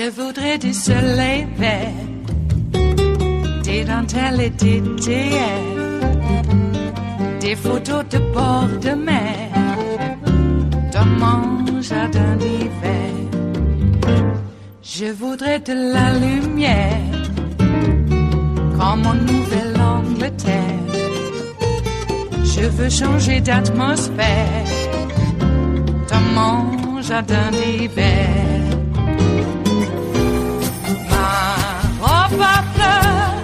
Je voudrais du soleil vert, des dentelles et des théières, des photos de bord de mer, dans mon jardin d'hiver. Je voudrais de la lumière, comme en Nouvelle-Angleterre. Je veux changer d'atmosphère, dans mon jardin d'hiver. Ma fleur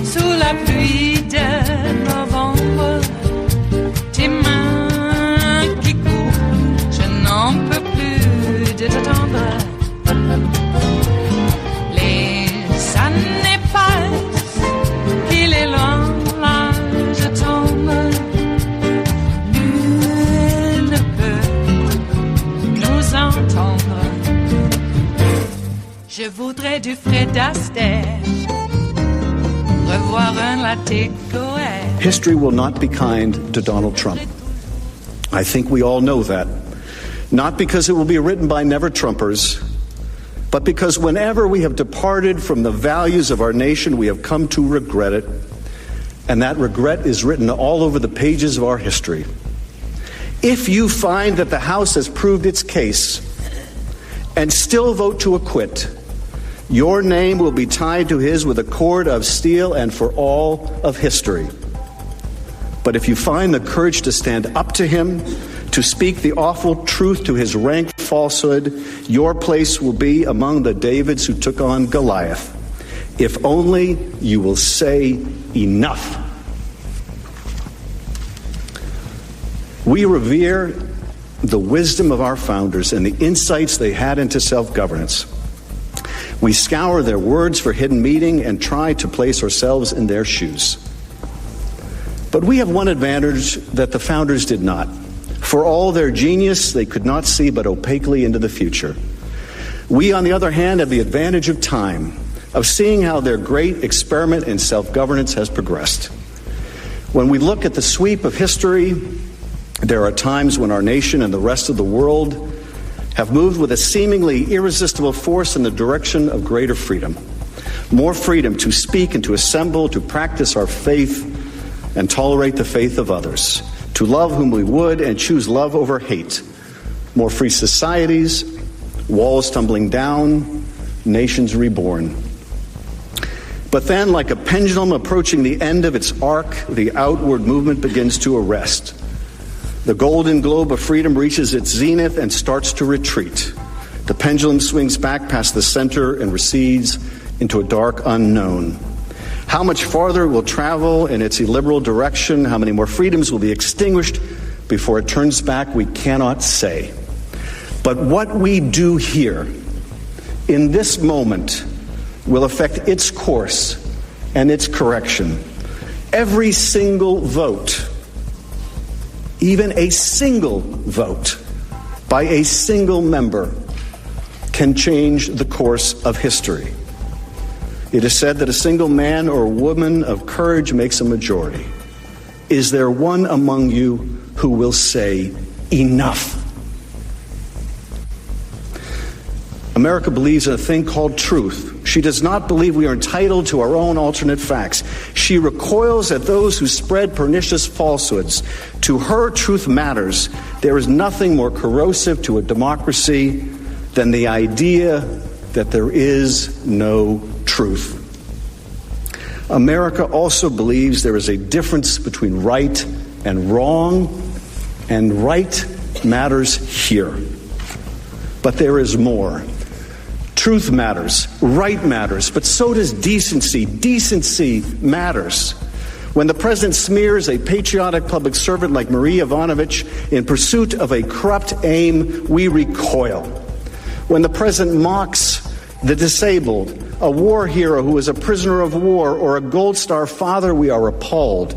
sous la pluie de novembre, tes mains qui courent, je n'en peux plus de t'attendre. Les années passent, qu'il est loin, là je tombe. Nul ne peut nous entendre. Je voudrais du Fred Astaire, revoir un latte Goët. History will not be kind to Donald Trump. I think we all know that. Not because it will be written by never-Trumpers, but because whenever we have departed from the values of our nation, we have come to regret it. And that regret is written all over the pages of our history. If you find that the House has proved its case and still vote to acquit, your name will be tied to his with a cord of steel and for all of history. But if you find the courage to stand up to him, to speak the awful truth to his rank falsehood, your place will be among the Davids who took on Goliath. If only you will say enough. We revere the wisdom of our founders and the insights they had into self-governance. We scour their words for hidden meaning and try to place ourselves in their shoes. But we have one advantage that the founders did not. For all their genius, they could not see but opaquely into the future. We, on the other hand, have the advantage of time, of seeing how their great experiment in self-governance has progressed. When we look at the sweep of history, there are times when our nation and the rest of the world have moved with a seemingly irresistible force in the direction of greater freedom. More freedom to speak and to assemble, to practice our faith and tolerate the faith of others, to love whom we would and choose love over hate. More free societies, walls tumbling down, nations reborn. But then, like a pendulum approaching the end of its arc, the outward movement begins to arrest. The golden globe of freedom reaches its zenith and starts to retreat. The pendulum swings back past the center and recedes into a dark unknown. How much farther it will travel in its illiberal direction, how many more freedoms will be extinguished before it turns back, we cannot say. But what we do here, in this moment, will affect its course and its correction. Every single vote, even a single vote by a single member, can change the course of history. It is said that a single man or woman of courage makes a majority. Is there one among you who will say, enough? America believes in a thing called truth. She does not believe we are entitled to our own alternate facts. She recoils at those who spread pernicious falsehoods. To her, truth matters. There is nothing more corrosive to a democracy than the idea that there is no truth. America also believes there is a difference between right and wrong, and right matters here. But there is more. Truth matters, right matters, but so does decency. Decency matters. When the president smears a patriotic public servant like Marie Yovanovitch in pursuit of a corrupt aim, we recoil. When the president mocks the disabled, a war hero who is a prisoner of war, or a Gold Star father, we are appalled.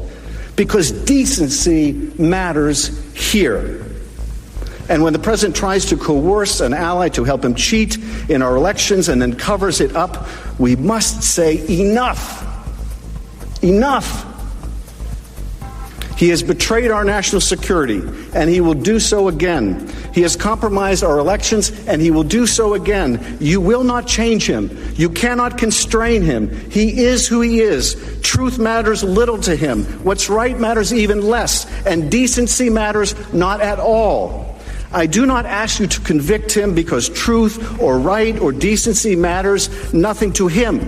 Because decency matters here. And when the president tries to coerce an ally to help him cheat in our elections and then covers it up, we must say enough. Enough. He has betrayed our national security, and he will do so again. He has compromised our elections, and he will do so again. You will not change him. You cannot constrain him. He is who he is. Truth matters little to him. What's right matters even less, and decency matters not at all. I do not ask you to convict him because truth or right or decency matters nothing to him,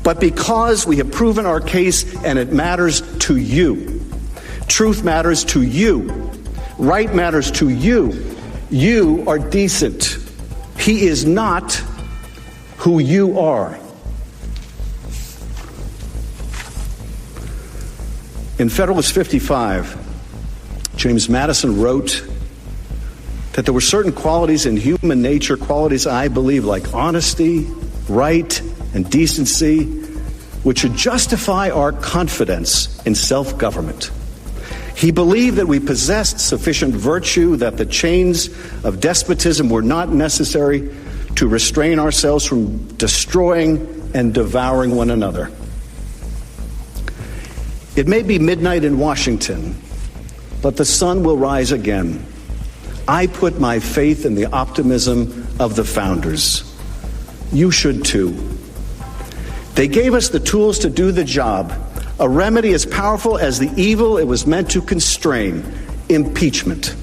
but because we have proven our case and it matters to you. Truth matters to you. Right matters to you. You are decent. He is not who you are. In Federalist 55, James Madison wrote that there were certain qualities in human nature, qualities I believe like honesty, right, and decency, which should justify our confidence in self-government. He believed that we possessed sufficient virtue, that the chains of despotism were not necessary to restrain ourselves from destroying and devouring one another. It may be midnight in Washington, but the sun will rise again. I put my faith in the optimism of the founders. You should too. They gave us the tools to do the job. A remedy as powerful as the evil it was meant to constrain, impeachment.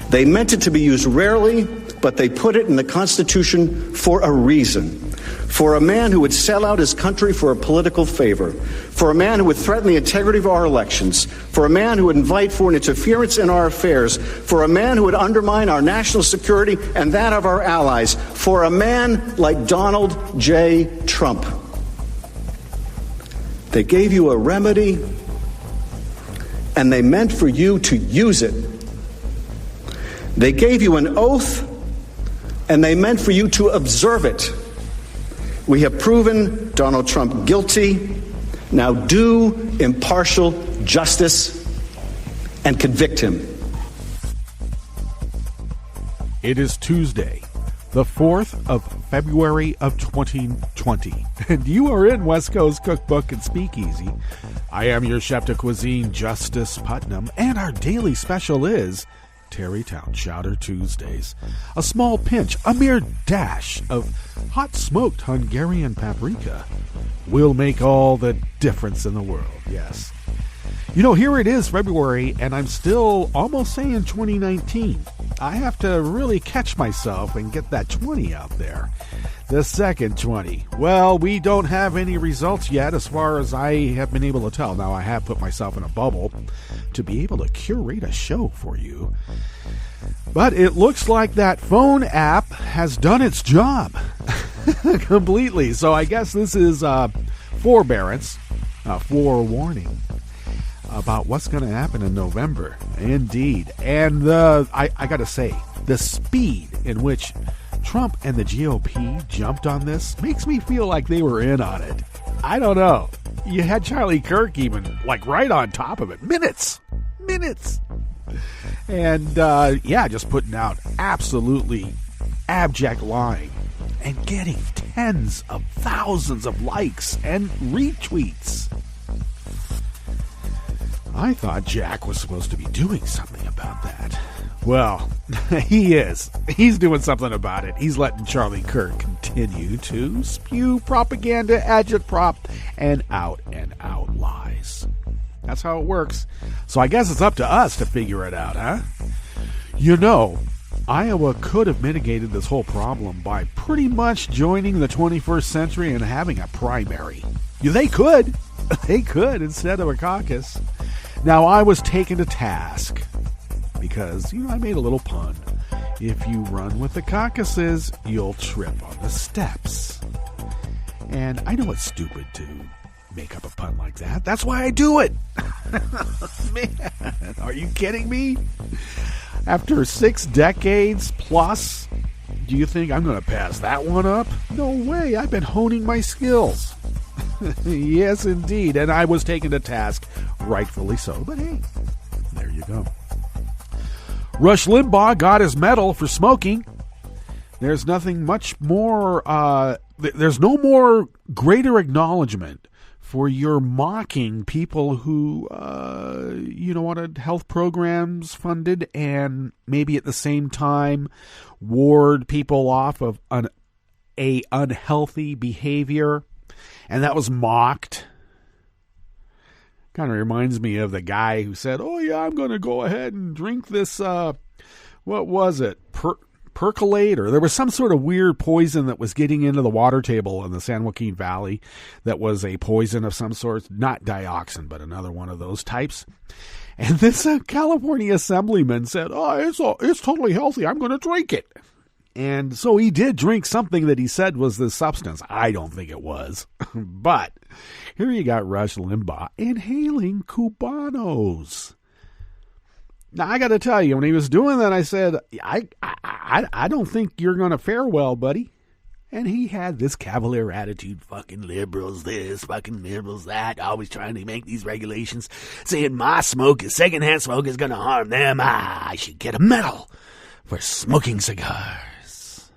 They meant it to be used rarely, but they put it in the Constitution for a reason. For a man who would sell out his country for a political favor. For a man who would threaten the integrity of our elections. For a man who would invite foreign interference in our affairs. For a man who would undermine our national security and that of our allies. For a man like Donald J. Trump. They gave you a remedy, and they meant for you to use it. They gave you an oath, and they meant for you to observe it. We have proven Donald Trump guilty. Now do impartial justice and convict him. It is Tuesday, the 4th of February of 2020, and you are in West Coast Cookbook and Speakeasy. I am your chef de cuisine, Justice Putnam, and our daily special is Tarrytown Chowder Tuesdays. A small pinch, a mere dash of hot smoked Hungarian paprika will make all the difference in the world, yes. You know, here it is, February, and I'm still almost saying 2019. I have to really catch myself and get that 20 out there. The second 20. Well, we don't have any results yet as far as I have been able to tell. Now, I have put myself in a bubble to be able to curate a show for you. But it looks like that phone app has done its job completely. So I guess this is forbearance, forewarning about what's going to happen in November. Indeed. And I got to say, the speed in which Trump and the GOP jumped on this makes me feel like they were in on it. I don't know. You had Charlie Kirk even like right on top of it. Minutes. And just putting out absolutely abject lying and getting tens of thousands of likes and retweets. I thought Jack was supposed to be doing something about that. Well, he is. He's doing something about it. He's letting Charlie Kirk continue to spew propaganda, agitprop, and out lies. That's how it works. So I guess it's up to us to figure it out, huh? You know, Iowa could have mitigated this whole problem by pretty much joining the 21st century and having a primary. Yeah, they could. They could instead of a caucus. Now, I was taken to task because, I made a little pun. If you run with the caucuses, you'll trip on the steps. And I know it's stupid to make up a pun like that. That's why I do it. Man, are you kidding me? After 6 decades plus, do you think I'm going to pass that one up? No way. I've been honing my skills. Yes, indeed. And I was taken to task, rightfully so. But hey, there you go. Rush Limbaugh got his medal for smoking. There's nothing much more there's no more greater acknowledgement for your mocking people who, wanted health programs funded and maybe at the same time ward people off of a unhealthy behavior, and that was mocked. Kind of reminds me of the guy who said, "Oh yeah, I'm going to go ahead and drink this. What was it? Percolate, or there was some sort of weird poison that was getting into the water table in the San Joaquin Valley that was a poison of some sort, not dioxin, but another one of those types." And this California assemblyman said, "Oh, it's totally healthy. I'm going to drink it." And so he did drink something that he said was this substance. I don't think it was. But here you got Rush Limbaugh inhaling Cubanos. Now, I got to tell you, when he was doing that, I said, I don't think you're going to fare well, buddy. And he had this cavalier attitude, fucking liberals this, fucking liberals that, always trying to make these regulations, saying my secondhand smoke is going to harm them. I should get a medal for smoking cigars.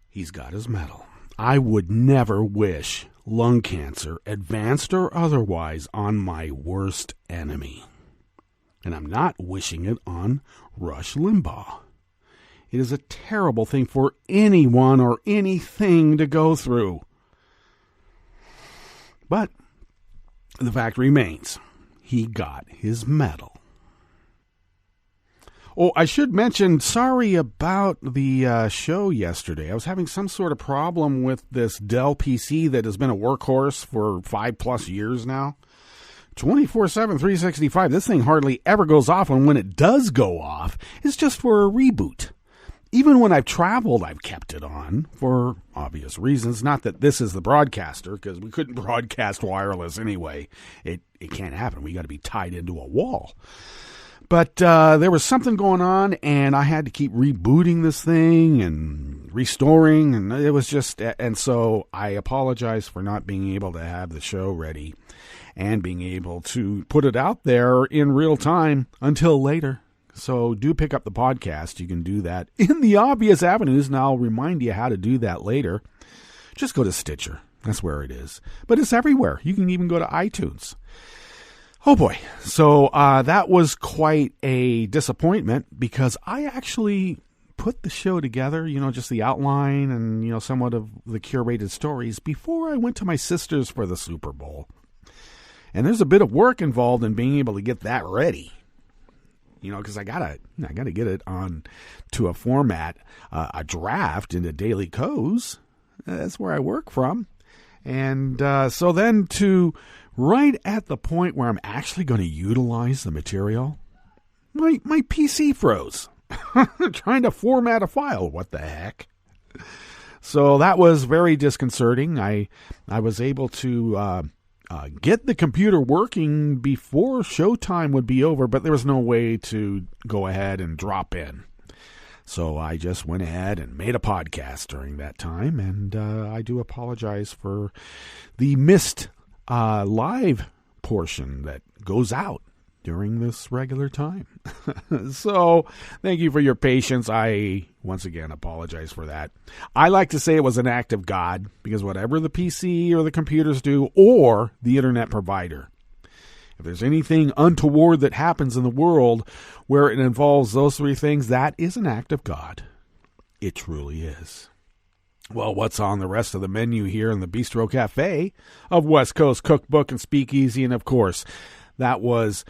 He's got his medal. I would never wish lung cancer, advanced or otherwise, on my worst enemy. And I'm not wishing it on Rush Limbaugh. It is a terrible thing for anyone or anything to go through. But the fact remains, he got his medal. Oh, I should mention, sorry about the show yesterday. I was having some sort of problem with this Dell PC that has been a workhorse for 5+ years now. 24/7, 365. This thing hardly ever goes off, and when it does go off, it's just for a reboot. Even when I've traveled, I've kept it on for obvious reasons. Not that this is the broadcaster, because we couldn't broadcast wireless anyway. It can't happen. We got to be tied into a wall. But there was something going on, and I had to keep rebooting this thing and restoring, and it was just, and so I apologize for not being able to have the show ready and being able to put it out there in real time until later. So do pick up the podcast. You can do that in the obvious avenues, and I'll remind you how to do that later. Just go to Stitcher. That's where it is. But it's everywhere. You can even go to iTunes. Oh boy. So that was quite a disappointment, because I actually put the show together, just the outline and, somewhat of the curated stories before I went to my sister's for the Super Bowl. And there's a bit of work involved in being able to get that ready. Because I gotta get it on to a format, a draft into Daily Co's. That's where I work from. And so then to right at the point where I'm actually going to utilize the material, my PC froze. Trying to format a file. What the heck? So that was very disconcerting. I was able to get the computer working before showtime would be over, but there was no way to go ahead and drop in. So I just went ahead and made a podcast during that time, and I do apologize for the missed live portion that goes out during this regular time. So thank you for your patience. I, once again, apologize for that. I like to say it was an act of God, because whatever the PC or the computers do, or the internet provider, if there's anything untoward that happens in the world where it involves those three things, that is an act of God. It truly is. Well, what's on the rest of the menu here in the Bistro Cafe of West Coast Cookbook and Speakeasy? And of course, that was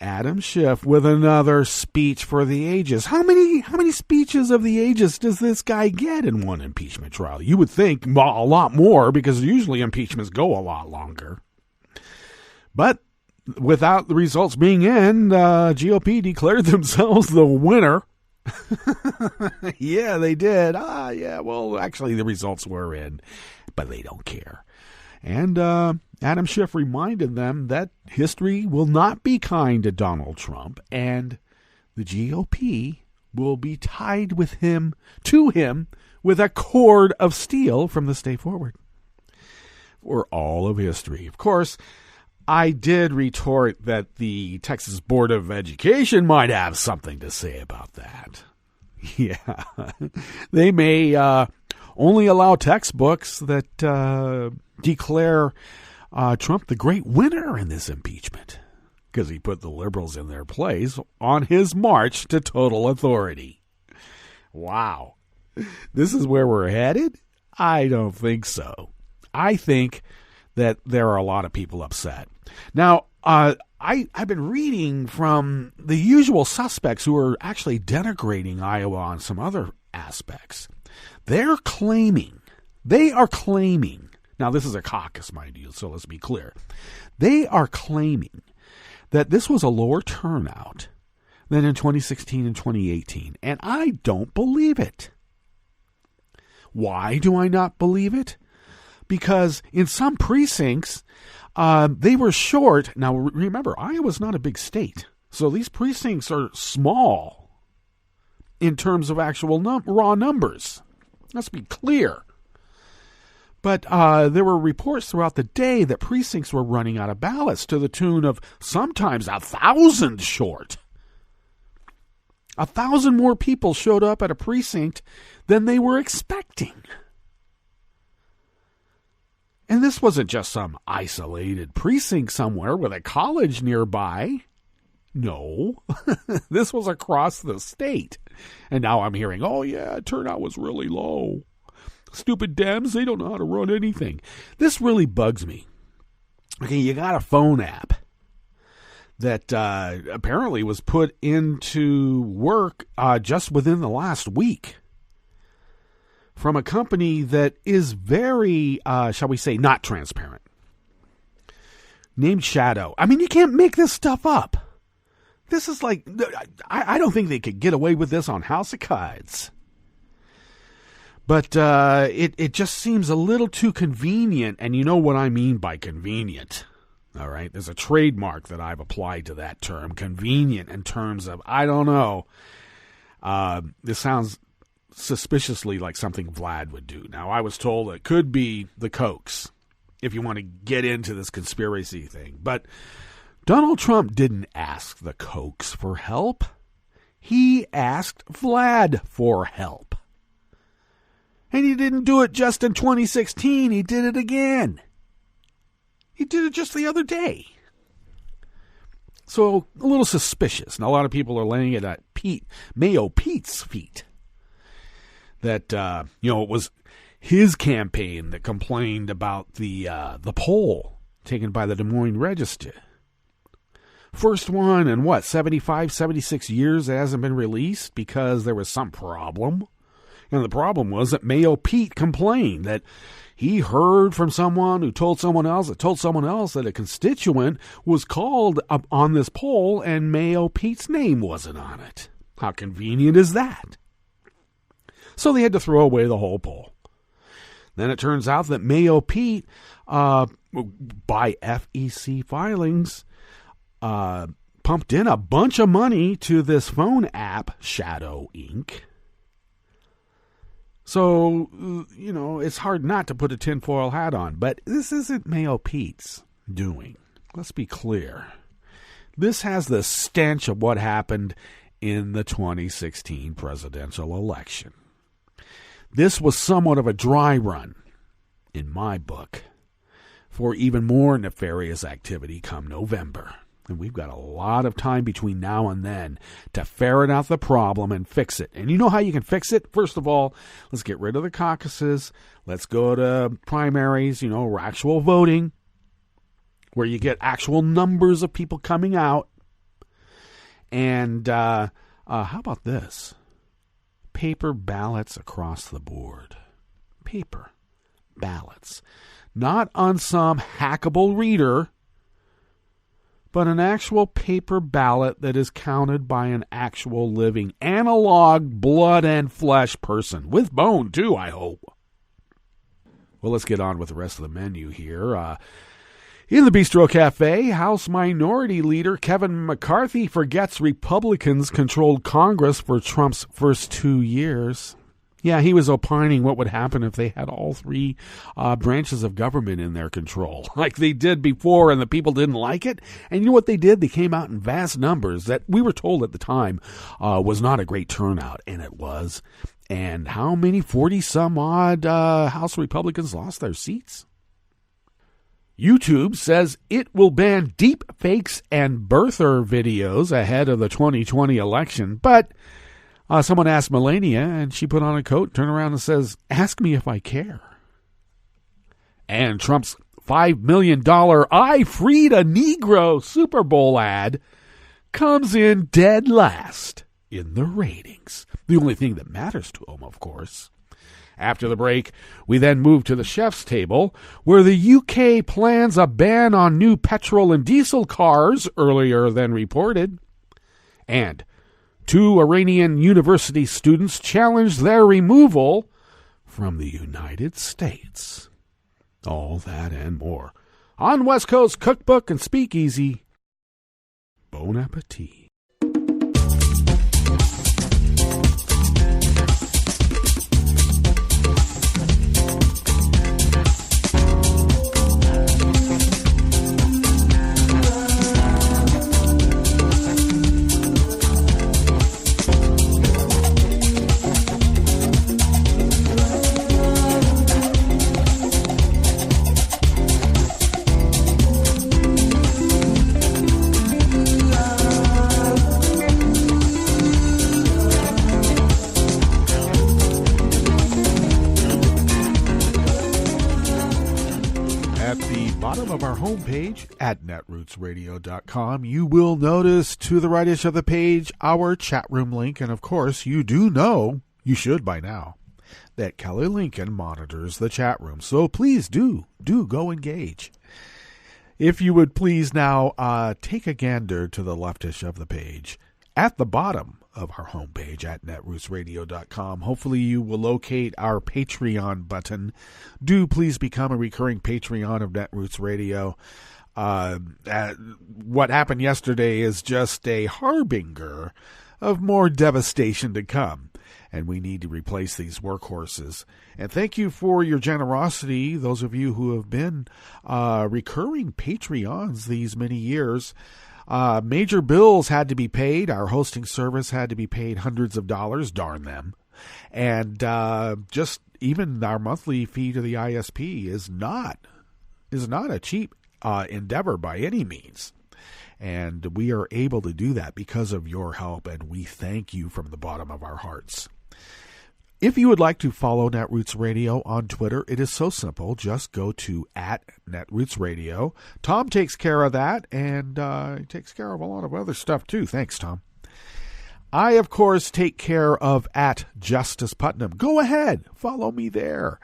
Adam Schiff with another speech for the ages. How many speeches of the ages does this guy get in one impeachment trial? You would think a lot more, because usually impeachments go a lot longer. But without the results being in, GOP declared themselves the winner. Yeah, they did. Yeah, well, actually the results were in, but they don't care. And Adam Schiff reminded them that history will not be kind to Donald Trump, and the GOP will be tied to him with a cord of steel from this day forward for all of history. Of course, I did retort that the Texas Board of Education might have something to say about that. Yeah, they may only allow textbooks that declare Trump the great winner in this impeachment, because he put the liberals in their place on his march to total authority. Wow. This is where we're headed? I don't think so. I think that there are a lot of people upset. Now, I've been reading from the usual suspects who are actually denigrating Iowa on some other aspects. They are claiming, now this is a caucus, mind you, so let's be clear. They are claiming that this was a lower turnout than in 2016 and 2018, and I don't believe it. Why do I not believe it? Because in some precincts, they were short. Now, remember, Iowa's not a big state, so these precincts are small in terms of actual raw numbers. Let's be clear. But there were reports throughout the day that precincts were running out of ballots to the tune of sometimes 1,000 short. 1,000 more people showed up at a precinct than they were expecting. And this wasn't just some isolated precinct somewhere with a college nearby. No, this was across the state. And now I'm hearing, oh yeah, turnout was really low. Stupid Dems, they don't know how to run anything. This really bugs me. Okay, you got a phone app that apparently was put into work just within the last week from a company that is very, shall we say, not transparent. Named Shadow. I mean, you can't make this stuff up. This is like, I don't think they could get away with this on House of Cards. But it just seems a little too convenient, and you know what I mean by convenient. All right, there's a trademark that I've applied to that term, convenient, in terms of, I don't know, this sounds suspiciously like something Vlad would do. Now, I was told it could be the Kochs, if you want to get into this conspiracy thing. But Donald Trump didn't ask the Kochs for help. He asked Vlad for help. And he didn't do it just in 2016. He did it again. He did it just the other day. So a little suspicious. And a lot of people are laying it at Mayo Pete's feet. That, it was his campaign that complained about the poll taken by the Des Moines Register. First one in 75, 76 years that hasn't been released because there was some problem. And the problem was that Mayo Pete complained that he heard from someone who told someone else that a constituent was called up on this poll and Mayo Pete's name wasn't on it. How convenient is that? So they had to throw away the whole poll. Then it turns out that Mayo Pete, by FEC filings, pumped in a bunch of money to this phone app, Shadow Inc. So, it's hard not to put a tinfoil hat on. But this isn't Mayo Pete's doing. Let's be clear. This has the stench of what happened in the 2016 presidential election. This was somewhat of a dry run, in my book, for even more nefarious activity come November. And we've got a lot of time between now and then to ferret out the problem and fix it. And you know how you can fix it? First of all, let's get rid of the caucuses. Let's go to primaries, actual voting, where you get actual numbers of people coming out. And how about this? Paper ballots across the board. Paper ballots. Not on some hackable reader, but an actual paper ballot that is counted by an actual living analog blood and flesh person. With bone, too, I hope. Well, let's get on with the rest of the menu here. In the Bistro Cafe, House Minority Leader Kevin McCarthy forgets Republicans controlled Congress for Trump's first 2 years. Yeah, he was opining what would happen if they had all three branches of government in their control, like they did before, and the people didn't like it. And you know what they did? They came out in vast numbers that we were told at the time was not a great turnout, and it was. And how many 40-some-odd House Republicans lost their seats? YouTube says it will ban deepfakes and birther videos ahead of the 2020 election, but someone asked Melania, and she put on a coat, turned around and says, "Ask me if I care." And Trump's $5 million "I freed a Negro" Super Bowl ad comes in dead last in the ratings. The only thing that matters to him, of course. After the break, we then move to the chef's table, where the UK plans a ban on new petrol and diesel cars earlier than reported. And 2 Iranian university students challenged their removal from the United States. All that and more on West Coast Cookbook and Speakeasy. Bon appetit. Of our homepage at netrootsradio.com, you will notice to the rightish of the page our chat room link, and of course you do know, you should by now, that Kelly Lincoln monitors the chat room, so please do go engage. If you would please now take a gander to the leftish of the page at the bottom of our homepage at netrootsradio.com. Hopefully you will locate our Patreon button. Do please become a recurring Patreon of Netroots Radio. What happened yesterday is just a harbinger of more devastation to come, and we need to replace these workhorses. And thank you for your generosity, those of you who have been recurring Patreons these many years. Major bills had to be paid. Our hosting service had to be paid hundreds of dollars, darn them. And just even our monthly fee to the ISP is not a cheap endeavor by any means. And we are able to do that because of your help, and we thank you from the bottom of our hearts. If you would like to follow Netroots Radio on Twitter, it is so simple. Just go to @NetrootsRadio. Tom takes care of that, and he takes care of a lot of other stuff too. Thanks, Tom. I, of course, take care of @JusticePutnam. Go ahead, follow me there.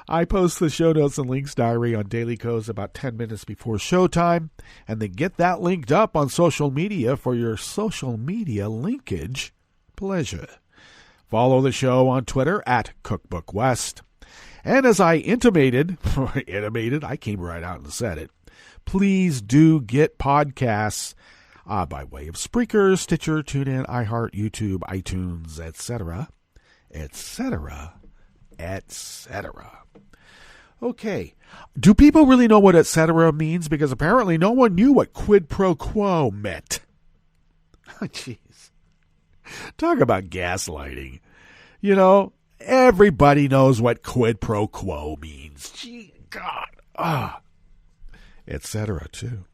I post the show notes and links diary on Daily Codes about 10 minutes before showtime, and then get that linked up on social media for your social media linkage pleasure. Follow the show on Twitter @CookbookWest. And as I intimated, I came right out and said it, please do get podcasts by way of Spreaker, Stitcher, TuneIn, iHeart, YouTube, iTunes, etc., etc., etc. Okay, do people really know what etc. means? Because apparently no one knew what quid pro quo meant. Oh, jeez. Talk about gaslighting. You know, everybody knows what quid pro quo means. Gee, God. Etc. too.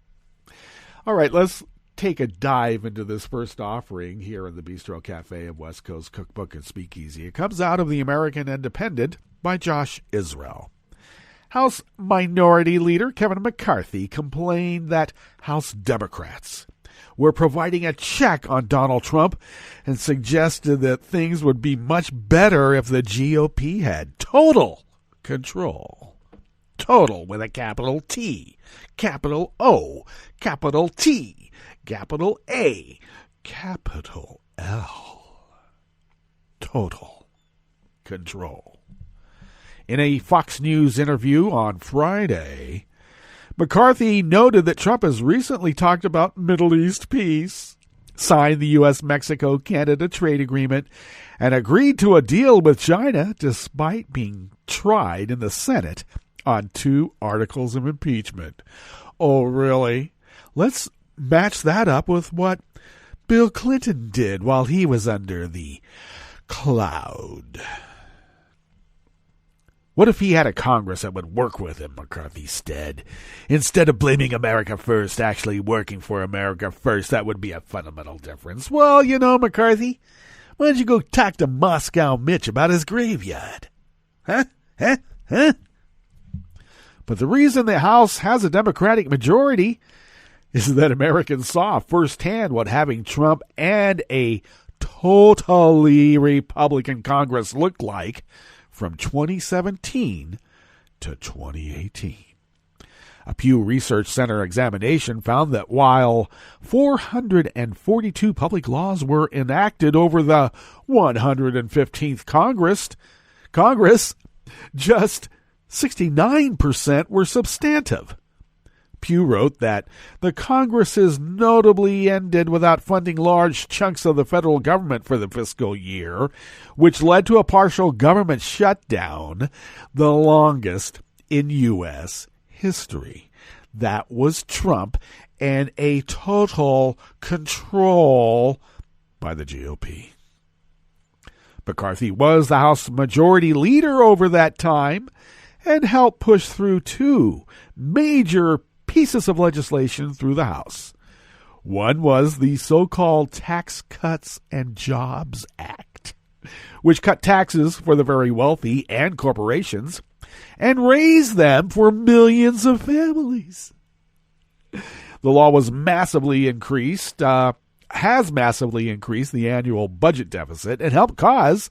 All right, let's take a dive into this first offering here in the Bistro Cafe of West Coast Cookbook and Speakeasy. It comes out of the American Independent by Josh Israel. House Minority Leader Kevin McCarthy complained that House Democrats were providing a check on Donald Trump and suggested that things would be much better if the GOP had total control. Total with a capital T, capital O, capital T, capital A, capital L. Total control. In a Fox News interview on Friday, McCarthy noted that Trump has recently talked about Middle East peace, signed the U.S.-Mexico-Canada trade agreement, and agreed to a deal with China despite being tried in the Senate on 2 articles of impeachment. Oh, really? Let's match that up with what Bill Clinton did while he was under the cloud. What if he had a Congress that would work with him, McCarthy said? Instead of blaming America first, actually working for America first, that would be a fundamental difference. Well, you know, McCarthy, why don't you go talk to Moscow Mitch about his graveyard? Huh? But the reason the House has a Democratic majority is that Americans saw firsthand what having Trump and a totally Republican Congress looked like from 2017 to 2018. A Pew Research Center examination found that while 442 public laws were enacted over the 115th Congress, just 69% were substantive. Pew wrote that the Congresses notably ended without funding large chunks of the federal government for the fiscal year, which led to a partial government shutdown, the longest in U.S. history. That was Trump and a total control by the GOP. McCarthy was the House Majority Leader over that time and helped push through two major pieces of legislation through the House. One was the so-called Tax Cuts and Jobs Act, which cut taxes for the very wealthy and corporations and raised them for millions of families. The law was has massively increased the annual budget deficit and helped cause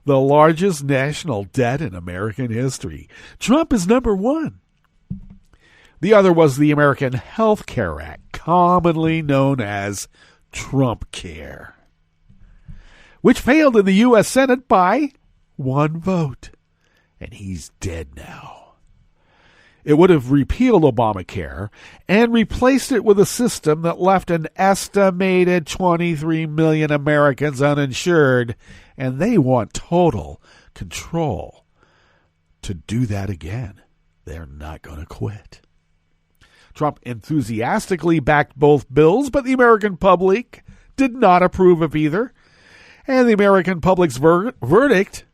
the largest national debt in American history. Trump is number one. The other was the American Health Care Act, commonly known as Trump Care, which failed in the U.S. Senate by one vote. And he's dead now. It would have repealed Obamacare and replaced it with a system that left an estimated 23 million Americans uninsured, and they want total control. To do that again, they're not going to quit. Trump enthusiastically backed both bills, but the American public did not approve of either. And the American public's verdict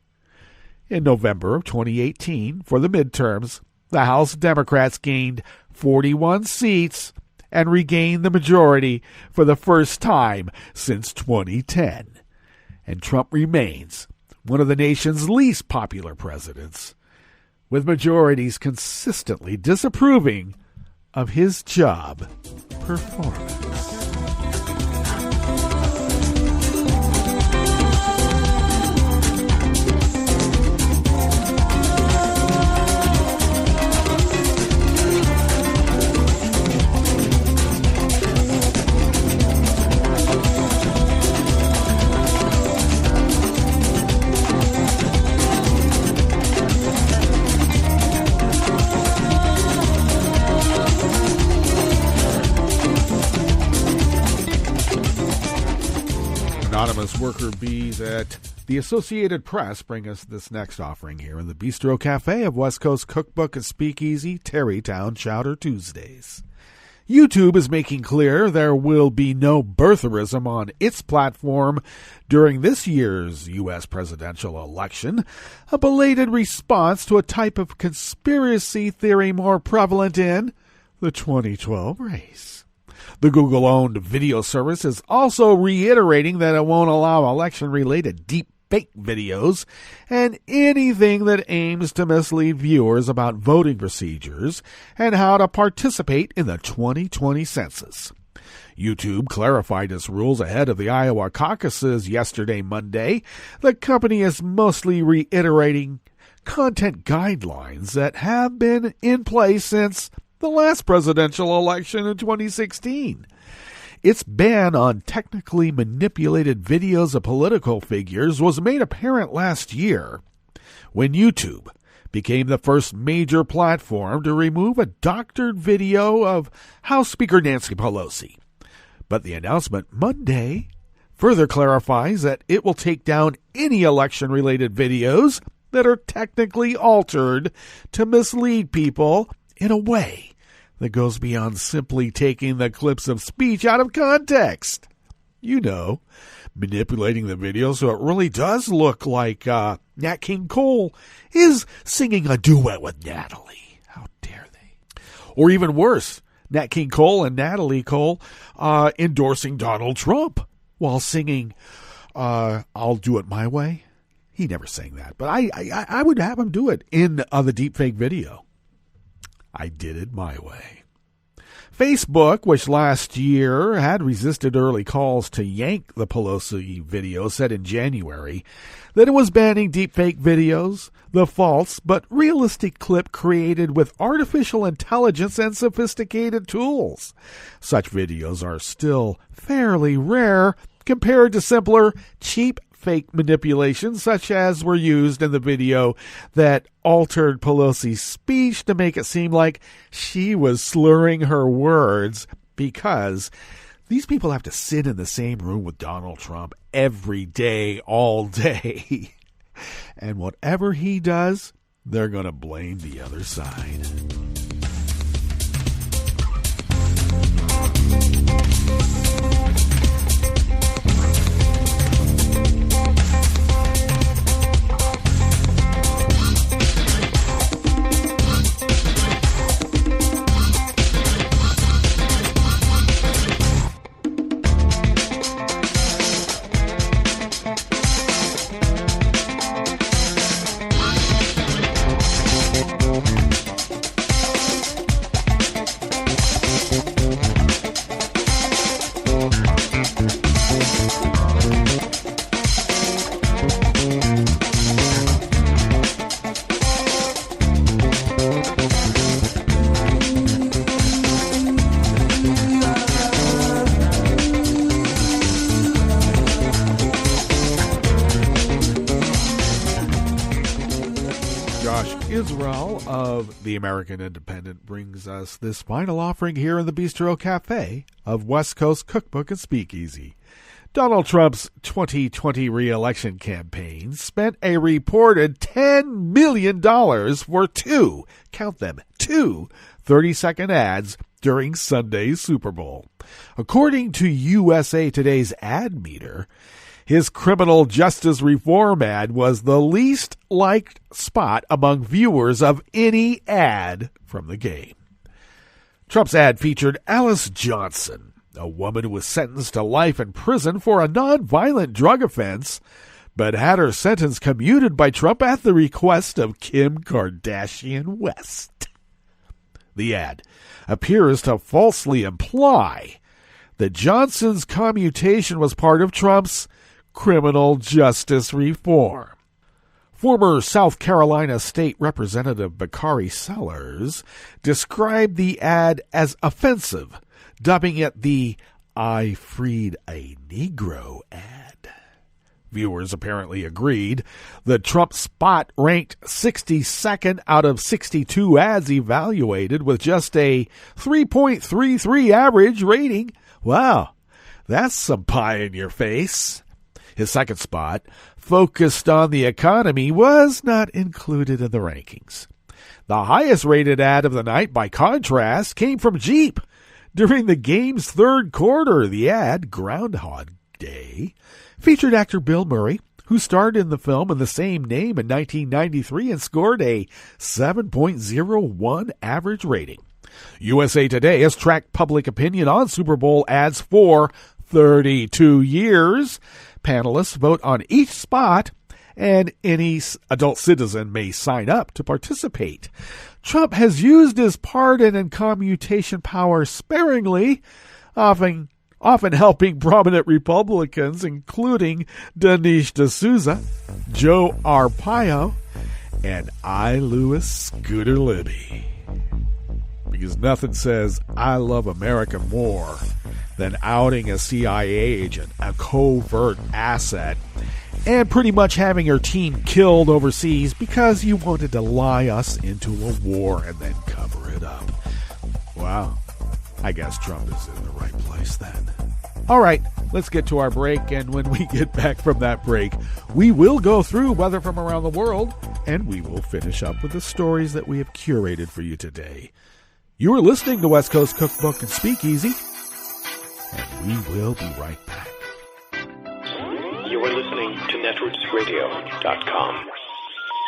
in November of 2018 for the midterms, the House Democrats gained 41 seats and regained the majority for the first time since 2010. And Trump remains one of the nation's least popular presidents, with majorities consistently disapproving of his job performance. Anonymous worker bees at the Associated Press bring us this next offering here in the Bistro Cafe of West Coast Cookbook and Speakeasy, Tarrytown Chowder Tuesdays. YouTube is making clear there will be no birtherism on its platform during this year's U.S. presidential election, a belated response to a type of conspiracy theory more prevalent in the 2012 race. The Google-owned video service is also reiterating that it won't allow election-related deepfake videos and anything that aims to mislead viewers about voting procedures and how to participate in the 2020 census. YouTube clarified its rules ahead of the Iowa caucuses yesterday, Monday. The company is mostly reiterating content guidelines that have been in place since the last presidential election in 2016. Its ban on technically manipulated videos of political figures was made apparent last year when YouTube became the first major platform to remove a doctored video of House Speaker Nancy Pelosi. But the announcement Monday further clarifies that it will take down any election-related videos that are technically altered to mislead people in a way that goes beyond simply taking the clips of speech out of context. You know, manipulating the video so it really does look like Nat King Cole is singing a duet with Natalie. How dare they? Or even worse, Nat King Cole and Natalie Cole endorsing Donald Trump while singing I'll Do It My Way. He never sang that, but I would have him do it in the deepfake video. I did it my way. Facebook, which last year had resisted early calls to yank the Pelosi video, said in January that it was banning deepfake videos, the false but realistic clip created with artificial intelligence and sophisticated tools. Such videos are still fairly rare compared to simpler, cheap fake manipulations such as were used in the video that altered Pelosi's speech to make it seem like she was slurring her words, because these people have to sit in the same room with Donald Trump every day, all day. And whatever he does, they're going to blame the other side. Israel of the American Independent brings us this final offering here in the Bistro Cafe of West Coast Cookbook and Speakeasy. Donald Trump's 2020 re-election campaign spent a reported $10 million for two 30-second ads during Sunday's Super Bowl. According to USA Today's ad meter, his criminal justice reform ad was the least liked spot among viewers of any ad from the game. Trump's ad featured Alice Johnson, a woman who was sentenced to life in prison for a nonviolent drug offense, but had her sentence commuted by Trump at the request of Kim Kardashian West. The ad appears to falsely imply that Johnson's commutation was part of Trump's criminal justice reform. Former South Carolina State Representative Bakari Sellers described the ad as offensive, dubbing it the "I freed a Negro" ad. Viewers apparently agreed. The Trump spot ranked 62nd out of 62 ads evaluated with just a 3.33 average rating. Wow, that's some pie in your face. His second spot, focused on the economy, was not included in the rankings. The highest-rated ad of the night, by contrast, came from Jeep. During the game's third quarter, the ad, Groundhog Day, featured actor Bill Murray, who starred in the film in the same name in 1993 and scored a 7.01 average rating. USA Today has tracked public opinion on Super Bowl ads for 32 years. Panelists vote on each spot, and any adult citizen may sign up to participate. Trump has used his pardon and commutation power sparingly, often helping prominent Republicans, including Dinesh D'Souza, Joe Arpaio, and I. Lewis Scooter Libby. Because nothing says I love America more than outing a CIA agent, a covert asset, and pretty much having your team killed overseas because you wanted to lie us into a war and then cover it up. Wow, I guess Trump is in the right place then. All right, let's get to our break, and when we get back from that break, we will go through weather from around the world, and we will finish up with the stories that we have curated for you today. You are listening to West Coast Cookbook and Speakeasy, and we will be right back. to netrootsradio.com.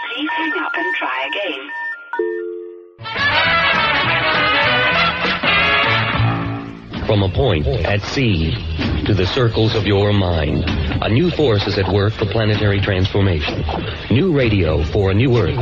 Please hang up and try again. From a point at sea to the circles of your mind, a new force is at work for planetary transformation. New radio for a new Earth.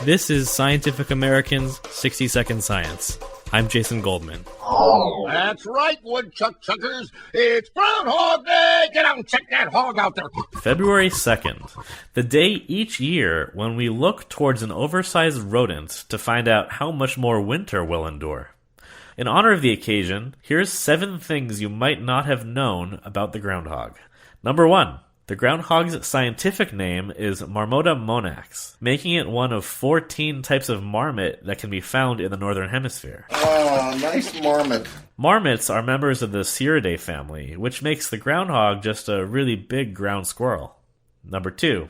This is Scientific American's 60-Second Science. I'm Jason Goldman. Oh, that's right, woodchuck chuckers. It's Groundhog Day. Get out and check that hog out there. February 2nd, the day each year when we look towards an oversized rodent to find out how much more winter will endure. In honor of the occasion, here's 7 things you might not have known about the groundhog. Number 1. The groundhog's scientific name is Marmota monax, making it one of 14 types of marmot that can be found in the Northern Hemisphere. Oh, nice marmot. Marmots are members of the Sciuridae family, which makes the groundhog just a really big ground squirrel. Number 2.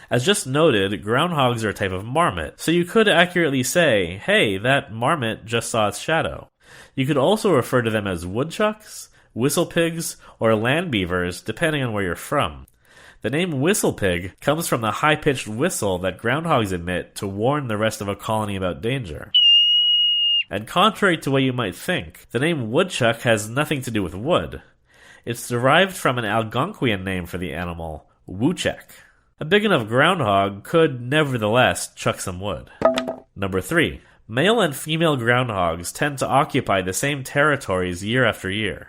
As just noted, groundhogs are a type of marmot, so you could accurately say, hey, that marmot just saw its shadow. You could also refer to them as woodchucks, whistlepigs, or land beavers, depending on where you're from. The name whistlepig comes from the high-pitched whistle that groundhogs emit to warn the rest of a colony about danger. And contrary to what you might think, the name woodchuck has nothing to do with wood. It's derived from an Algonquian name for the animal, woochek. A big enough groundhog could nevertheless chuck some wood. Number 3. Male and female groundhogs tend to occupy the same territories year after year.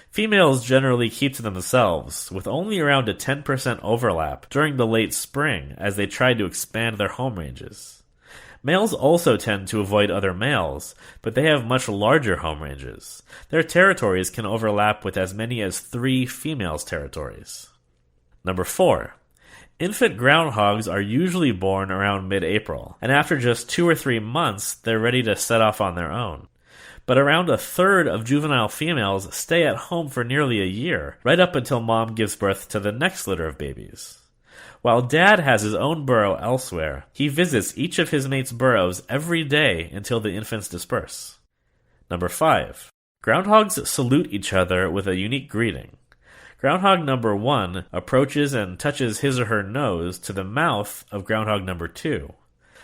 Females generally keep to themselves, with only around a 10% overlap during the late spring as they try to expand their home ranges. Males also tend to avoid other males, but they have much larger home ranges. Their territories can overlap with as many as 3 females' territories. Number 4. Infant groundhogs are usually born around mid-April, and after just 2 or 3 months, they're ready to set off on their own. But around a third of juvenile females stay at home for nearly a year, right up until mom gives birth to the next litter of babies. While dad has his own burrow elsewhere, he visits each of his mates' burrows every day until the infants disperse. Number 5. Groundhogs salute each other with a unique greeting. Groundhog number 1 approaches and touches his or her nose to the mouth of groundhog number 2.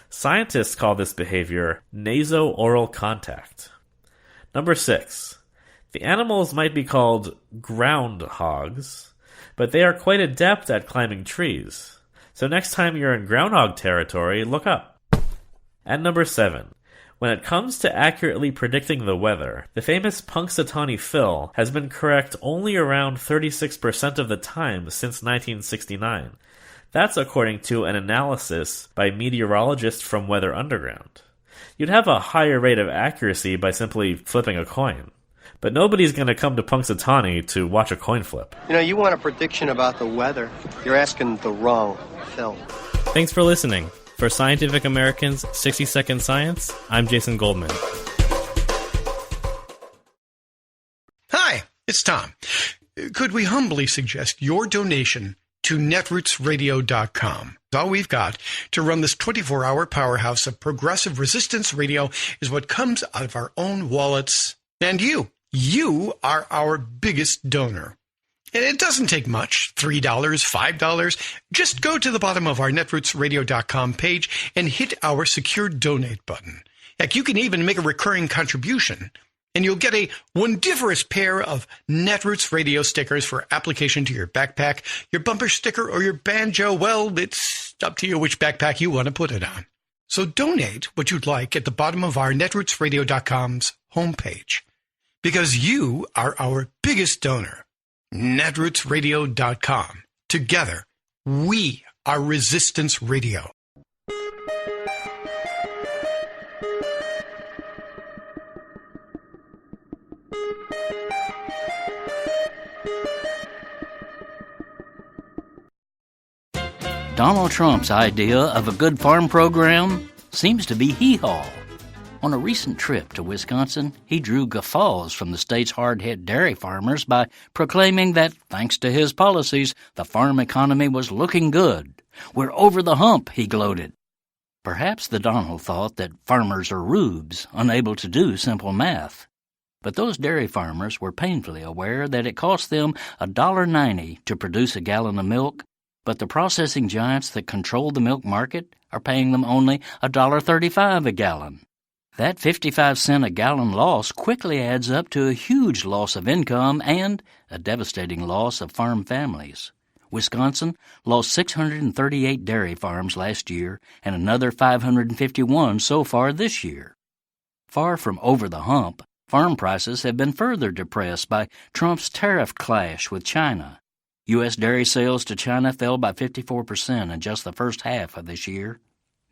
Scientists call this behavior naso-oral contact. Number 6. The animals might be called groundhogs, but they are quite adept at climbing trees. So next time you're in groundhog territory, look up. And number 7. When it comes to accurately predicting the weather, the famous Punxsutawney Phil has been correct only around 36% of the time since 1969. That's according to an analysis by meteorologists from Weather Underground. You'd have a higher rate of accuracy by simply flipping a coin. But nobody's going to come to Punxsutawney to watch a coin flip. You know, you want a prediction about the weather. You're asking the wrong Phil. Thanks for listening. For Scientific American's 60-Second Science, I'm Jason Goldman. Hi, it's Tom. Could we humbly suggest your donation to netrootsradio.com? All we've got to run this 24-hour powerhouse of progressive resistance radio is what comes out of our own wallets. And you are our biggest donor. And it doesn't take much, $3, $5. Just go to the bottom of our netrootsradio.com page and hit our secure donate button. Heck, you can even make a recurring contribution. And you'll get a wondiferous pair of Netroots radio stickers for application to your backpack, your bumper sticker, or your banjo. Well, it's up to you which backpack you want to put it on. So donate what you'd like at the bottom of our netrootsradio.com's homepage. Because you are our biggest donor. netrootsradio.com. Together, we are Resistance Radio. Donald Trump's idea of a good farm program seems to be hee-haw. On a recent trip to Wisconsin, he drew guffaws from the state's hard-hit dairy farmers by proclaiming that, thanks to his policies, the farm economy was looking good. We're over the hump, he gloated. Perhaps the Donald thought that farmers are rubes, unable to do simple math. But those dairy farmers were painfully aware that it cost them $1.90 to produce a gallon of milk, but the processing giants that control the milk market are paying them only $1.35 a gallon. That 55-cent a gallon loss quickly adds up to a huge loss of income and a devastating loss of farm families. Wisconsin lost 638 dairy farms last year and another 551 so far this year. Far from over the hump, farm prices have been further depressed by Trump's tariff clash with China. U.S. dairy sales to China fell by 54% in just the first half of this year.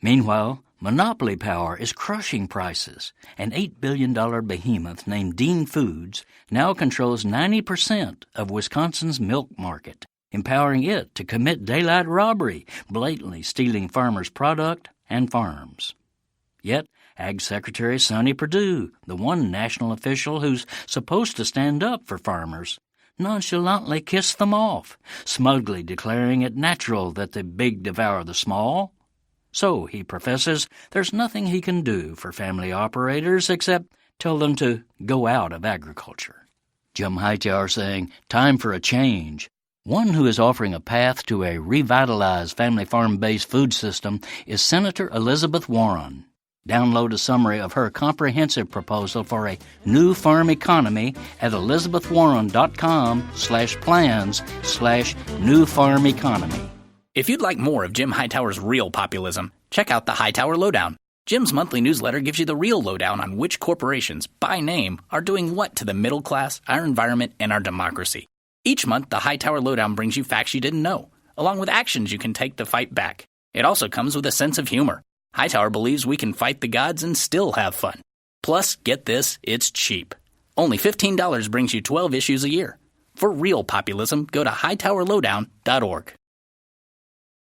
Meanwhile, monopoly power is crushing prices. An $8 billion behemoth named Dean Foods now controls 90% of Wisconsin's milk market, empowering it to commit daylight robbery, blatantly stealing farmers' product and farms. Yet, Ag Secretary Sonny Perdue, the one national official who's supposed to stand up for farmers, nonchalantly kissed them off, smugly declaring it natural that the big devour the small. So, he professes, there's nothing he can do for family operators except tell them to go out of agriculture. Jim Hightower saying, time for a change. One who is offering a path to a revitalized family farm-based food system is Senator Elizabeth Warren. Download a summary of her comprehensive proposal for a new farm economy at elizabethwarren.com/plans/new farm economy. If you'd like more of Jim Hightower's real populism, check out the Hightower Lowdown. Jim's monthly newsletter gives you the real lowdown on which corporations, by name, are doing what to the middle class, our environment, and our democracy. Each month, the Hightower Lowdown brings you facts you didn't know, along with actions you can take to fight back. It also comes with a sense of humor. Hightower believes we can fight the gods and still have fun. Plus, get this, it's cheap. Only $15 brings you 12 issues a year. For real populism, go to hightowerlowdown.org.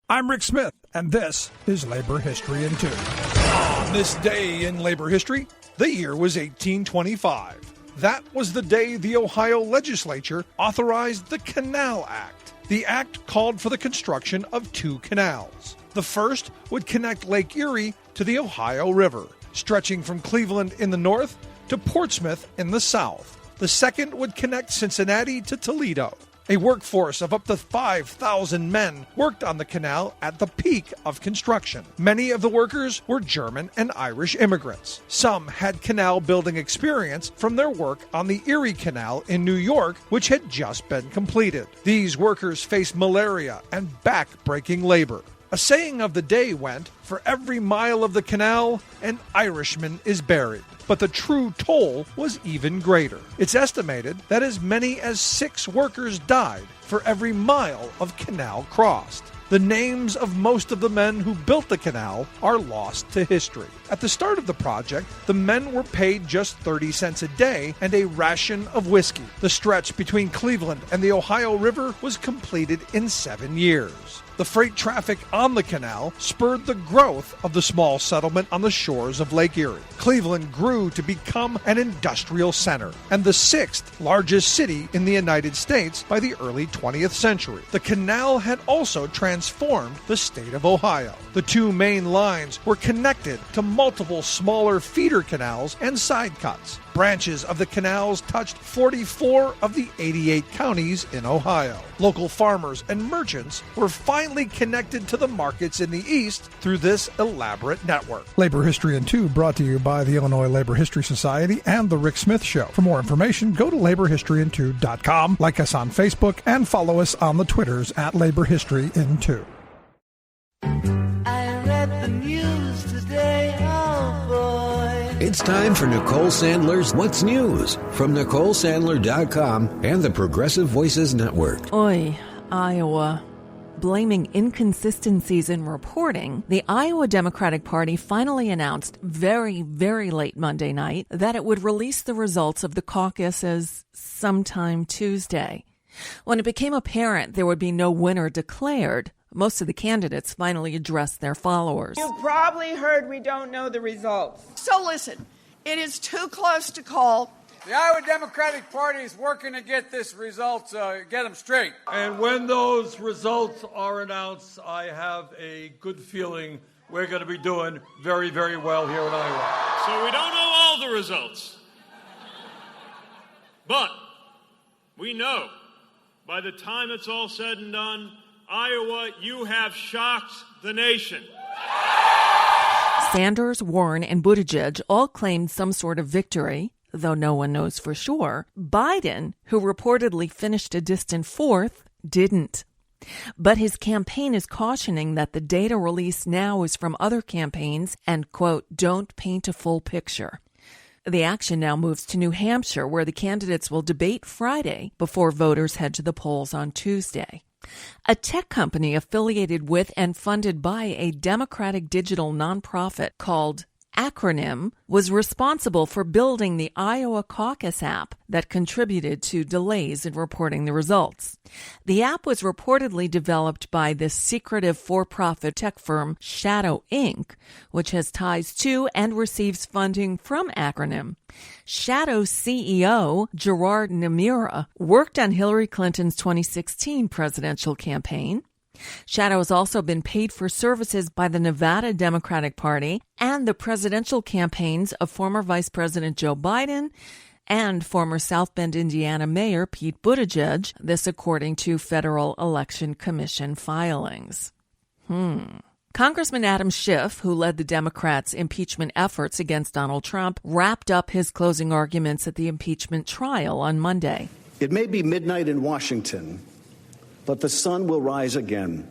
I'm Rick Smith, and this is Labor History in 2. On this day in labor history, the year was 1825. That was the day the Ohio legislature authorized the Canal Act. The act called for the construction of 2 canals. The first would connect Lake Erie to the Ohio River, stretching from Cleveland in the north to Portsmouth in the south. The second would connect Cincinnati to Toledo. A workforce of up to 5,000 men worked on the canal at the peak of construction. Many of the workers were German and Irish immigrants. Some had canal building experience from their work on the Erie Canal in New York, which had just been completed. These workers faced malaria and back-breaking labor. A saying of the day went, for every mile of the canal, an Irishman is buried. But the true toll was even greater. It's estimated that as many as 6 workers died for every mile of canal crossed. The names of most of the men who built the canal are lost to history. At the start of the project, the men were paid just 30 cents a day and a ration of whiskey. The stretch between Cleveland and the Ohio River was completed in 7 years. The freight traffic on the canal spurred the growth of the small settlement on the shores of Lake Erie. Cleveland grew to become an industrial center and the 6th largest city in the United States by the early 20th century. The canal had also transformed the state of Ohio. The 2 main lines were connected to multiple smaller feeder canals and side cuts. Branches of the canals touched 44 of the 88 counties in Ohio. Local farmers and merchants were finally connected to the markets in the East through this elaborate network. Labor History in 2 brought to you by the Illinois Labor History Society and The Rick Smith Show. For more information, go to laborhistoryin2.com, like us on Facebook, and follow us on the Twitters at Labor History in 2. I read the news today, oh boy. It's time for Nicole Sandler's What's News from NicoleSandler.com and the Progressive Voices Network. Oi, Iowa. Blaming inconsistencies in reporting, the Iowa Democratic Party finally announced very, very late Monday night that it would release the results of the caucuses sometime Tuesday. When it became apparent there would be no winner declared, most of the candidates finally addressed their followers. You've probably heard we don't know the results. So listen, it is too close to call. The Iowa Democratic Party is working to get this results, get them straight. And when those results are announced, I have a good feeling we're going to be doing very, very well here in Iowa. So we don't know all the results. But we know by the time it's all said and done, Iowa, you have shocked the nation. Sanders, Warren, and Buttigieg all claimed some sort of victory, though no one knows for sure. Biden, who reportedly finished a distant fourth, didn't. But his campaign is cautioning that the data released now is from other campaigns and, quote, don't paint a full picture. The action now moves to New Hampshire, where the candidates will debate Friday before voters head to the polls on Tuesday. A tech company affiliated with and funded by a Democratic digital nonprofit called Acronym was responsible for building the Iowa Caucus app that contributed to delays in reporting the results. The app was reportedly developed by the secretive for-profit tech firm Shadow Inc., which has ties to and receives funding from Acronym. Shadow's CEO, Gerard Namira, worked on Hillary Clinton's 2016 presidential campaign. Shadow has also been paid for services by the Nevada Democratic Party and the presidential campaigns of former Vice President Joe Biden and former South Bend, Indiana Mayor Pete Buttigieg, this according to Federal Election Commission filings. Congressman Adam Schiff, who led the Democrats' impeachment efforts against Donald Trump, wrapped up his closing arguments at the impeachment trial on Monday. It may be midnight in Washington, but the sun will rise again.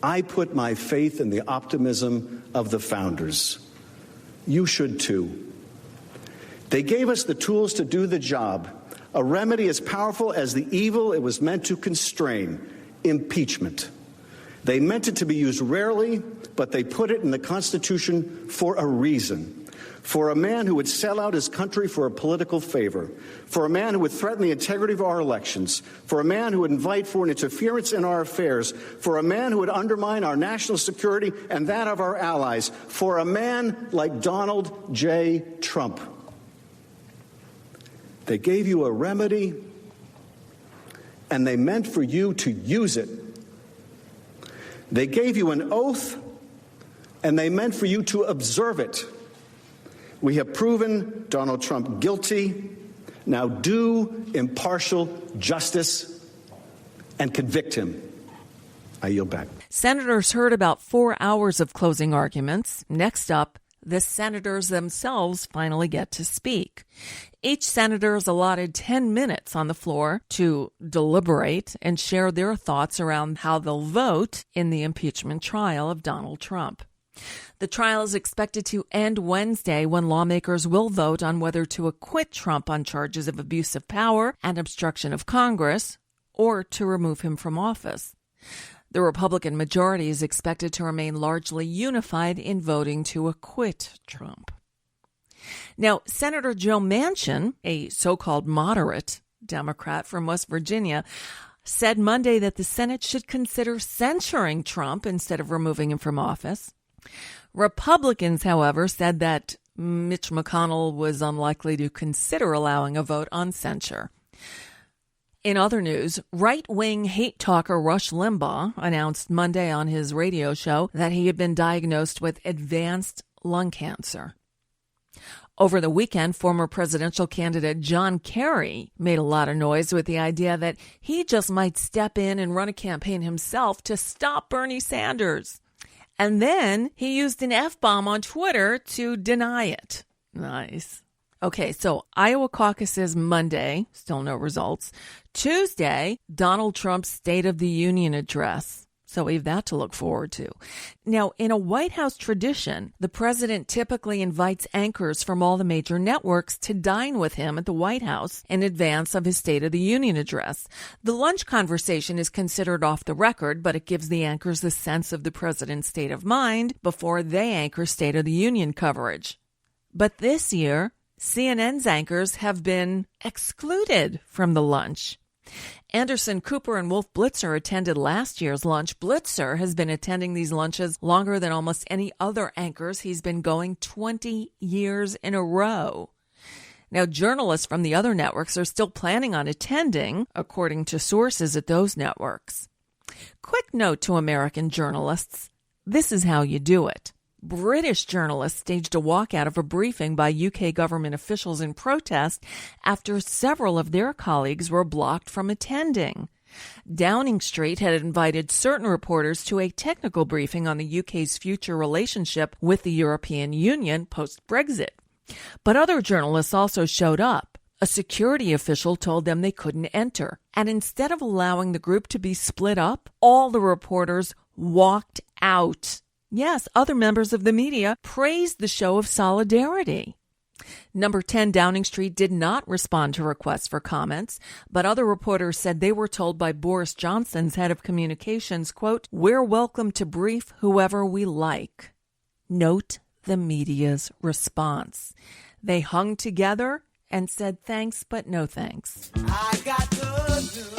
I put my faith in the optimism of the founders. You should too. They gave us the tools to do the job, a remedy as powerful as the evil it was meant to constrain, impeachment. They meant it to be used rarely, but they put it in the Constitution for a reason. For a man who would sell out his country for a political favor, for a man who would threaten the integrity of our elections, for a man who would invite foreign interference in our affairs, for a man who would undermine our national security and that of our allies, for a man like Donald J. Trump. They gave you a remedy, and they meant for you to use it. They gave you an oath, and they meant for you to observe it. We have proven Donald Trump guilty. Now do impartial justice and convict him. I yield back. Senators heard about 4 hours of closing arguments. Next up, the senators themselves finally get to speak. Each senator is allotted 10 minutes on the floor to deliberate and share their thoughts around how they'll vote in the impeachment trial of Donald Trump. The trial is expected to end Wednesday when lawmakers will vote on whether to acquit Trump on charges of abuse of power and obstruction of Congress or to remove him from office. The Republican majority is expected to remain largely unified in voting to acquit Trump. Now, Senator Joe Manchin, a so-called moderate Democrat from West Virginia, said Monday that the Senate should consider censuring Trump instead of removing him from office. Republicans, however, said that Mitch McConnell was unlikely to consider allowing a vote on censure. In other news, right-wing hate talker Rush Limbaugh announced Monday on his radio show that he had been diagnosed with advanced lung cancer. Over the weekend, former presidential candidate John Kerry made a lot of noise with the idea that he just might step in and run a campaign himself to stop Bernie Sanders. And then he used an F-bomb on Twitter to deny it. Nice. Okay, so Iowa caucuses Monday, still no results. Tuesday, Donald Trump's State of the Union address. So we have that to look forward to. Now, in a White House tradition, the president typically invites anchors from all the major networks to dine with him at the White House in advance of his State of the Union address. The lunch conversation is considered off the record, but it gives the anchors a sense of the president's state of mind before they anchor State of the Union coverage. But this year, CNN's anchors have been excluded from the lunch. Anderson Cooper and Wolf Blitzer attended last year's lunch. Blitzer has been attending these lunches longer than almost any other anchors. He's been going 20 years in a row. Now, journalists from the other networks are still planning on attending, according to sources at those networks. Quick note to American journalists. This is how you do it. British journalists staged a walkout of a briefing by UK government officials in protest after several of their colleagues were blocked from attending. Downing Street had invited certain reporters to a technical briefing on the UK's future relationship with the European Union post-Brexit. But other journalists also showed up. A security official told them they couldn't enter. And instead of allowing the group to be split up, all the reporters walked out. Yes, other members of the media praised the show of solidarity. Number 10 Downing Street did not respond to requests for comments, but other reporters said they were told by Boris Johnson's head of communications, quote, "We're welcome to brief whoever we like." Note the media's response. They hung together and said thanks, but no thanks.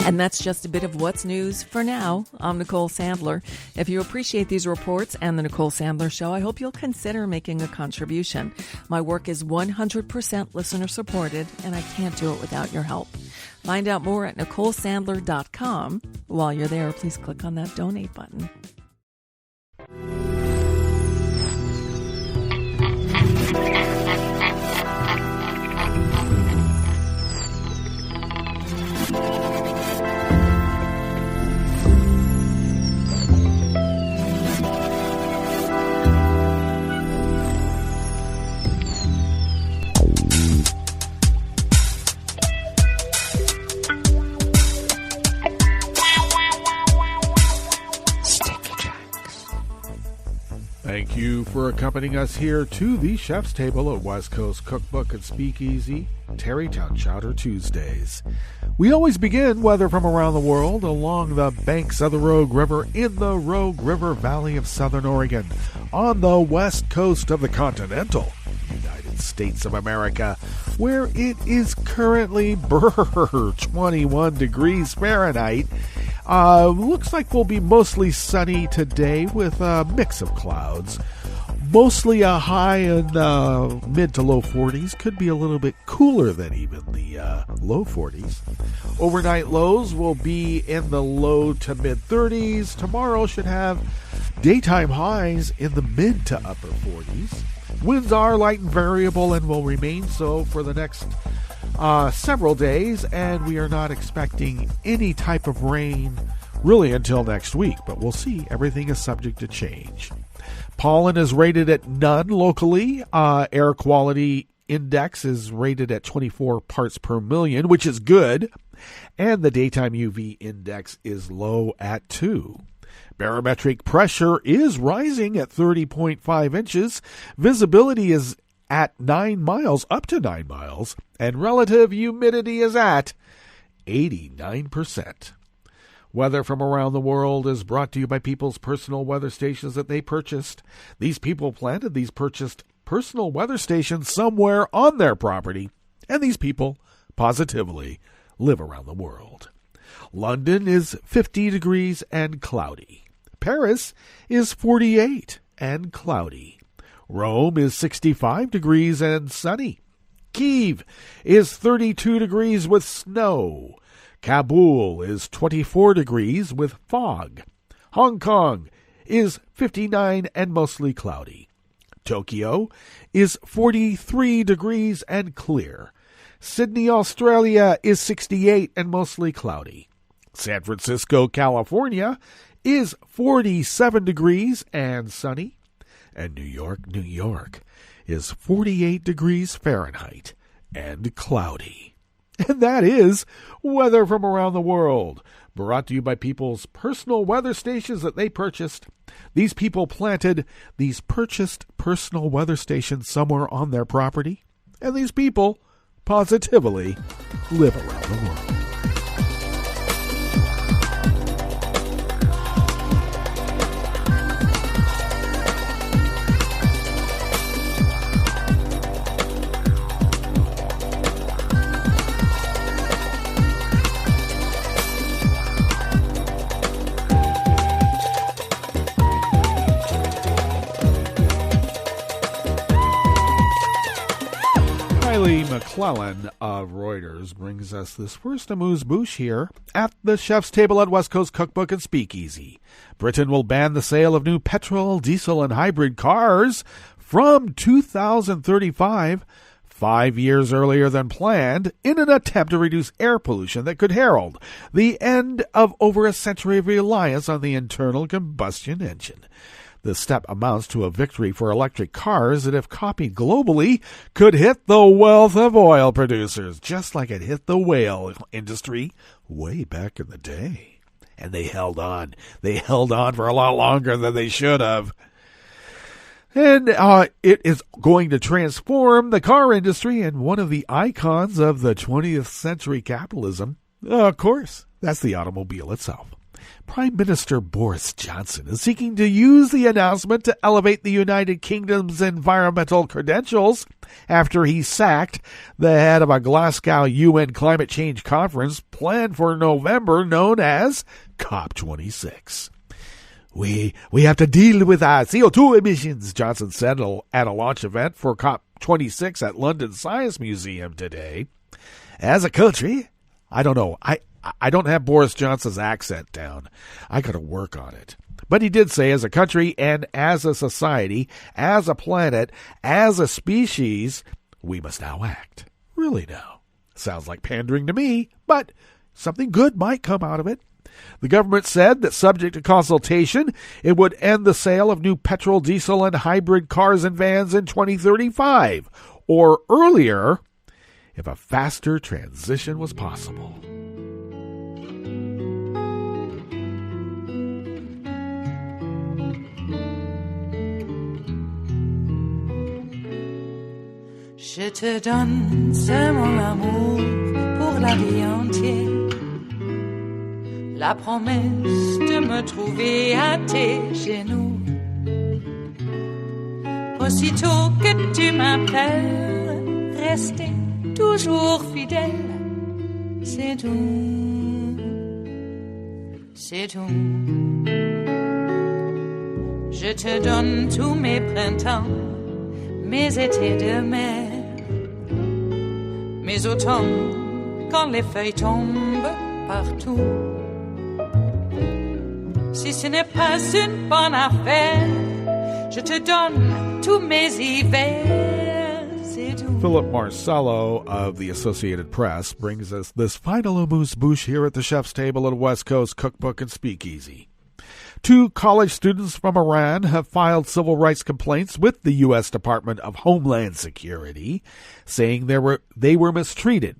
And that's just a bit of what's news for now. I'm Nicole Sandler. If you appreciate these reports and the Nicole Sandler Show, I hope you'll consider making a contribution. My work is 100% listener supported, and I can't do it without your help. Find out more at NicoleSandler.com. While you're there, please click on that donate button. Thank you for accompanying us here to the Chef's Table at West Coast Cookbook and Speakeasy, Tarrytown Chowder Tuesdays. We always begin weather from around the world along the banks of the Rogue River in the Rogue River Valley of Southern Oregon on the west coast of the continental United States of America, where it is currently 21 degrees Fahrenheit. Looks like we'll be mostly sunny today with a mix of clouds. Mostly a high in mid to low 40s. Could be a little bit cooler than even the low 40s. Overnight lows will be in the low to mid 30s. Tomorrow should have daytime highs in the mid to upper 40s. Winds are light and variable and will remain so for the next several days, and we are not expecting any type of rain really until next week, but we'll see. Everything is subject to change. Pollen is rated at none locally. Air quality index is rated at 24 parts per million, which is good, and the daytime UV index is low at 2. Barometric pressure is rising at 30.5 inches. Visibility is at 9 miles, up to 9 miles, and relative humidity is at 89%. Weather from around the world is brought to you by people's personal weather stations that they purchased. These people planted these purchased personal weather stations somewhere on their property, and these people positively live around the world. London is 50 degrees and cloudy. Paris is 48 and cloudy. Rome is 65 degrees and sunny. Kyiv is 32 degrees with snow. Kabul is 24 degrees with fog. Hong Kong is 59 and mostly cloudy. Tokyo is 43 degrees and clear. Sydney, Australia is 68 and mostly cloudy. San Francisco, California is 47 degrees and sunny. And New York is 48 degrees Fahrenheit and cloudy. And that is weather from around the world, brought to you by people's personal weather stations that they purchased. These people planted these purchased personal weather stations somewhere on their property, and these people positively live around the world. Shirley McClellan of Reuters brings us this first amuse-bouche here at the chef's table at West Coast Cookbook and Speakeasy. Britain will ban the sale of new petrol, diesel, and hybrid cars from 2035, 5 years earlier than planned, in an attempt to reduce air pollution that could herald the end of over a century of reliance on the internal combustion engine. The step amounts to a victory for electric cars that, if copied globally, could hit the wealth of oil producers, just like it hit the whale industry way back in the day. And they held on. They held on for a lot longer than they should have. And it is going to transform the car industry and one of the icons of the 20th century capitalism. Of course, that's the automobile itself. Prime Minister Boris Johnson is seeking to use the announcement to elevate the United Kingdom's environmental credentials after he sacked the head of a Glasgow UN climate change conference planned for November known as COP26. We have to deal with our CO2 emissions, Johnson said at a launch event for COP26 at London Science Museum today. As a country, I don't know, I don't have Boris Johnson's accent down. I got to work on it. But he did say, as a country and as a society, as a planet, as a species, we must now act. Really now. Sounds like pandering to me, but something good might come out of it. The government said that subject to consultation, it would end the sale of new petrol, diesel, and hybrid cars and vans in 2035, or earlier, if a faster transition was possible. Je te donne ce mon amour pour la vie entière. La promesse de me trouver à tes genoux. Aussitôt que tu m'appelles, rester toujours fidèle. C'est tout, c'est tout. Je te donne tous mes printemps, mes étés de mer, mes automnes quand les feuilles tombent partout. Si ce n'est pas une bonne affaire, je te donne tous mes hivers, c'est tout. Philip Marcello of the Associated Press brings us this final amuse-bouche here at the chef's table at West Coast Cookbook and Speakeasy. 2 college students from Iran have filed civil rights complaints with the U.S. Department of Homeland Security, saying they were mistreated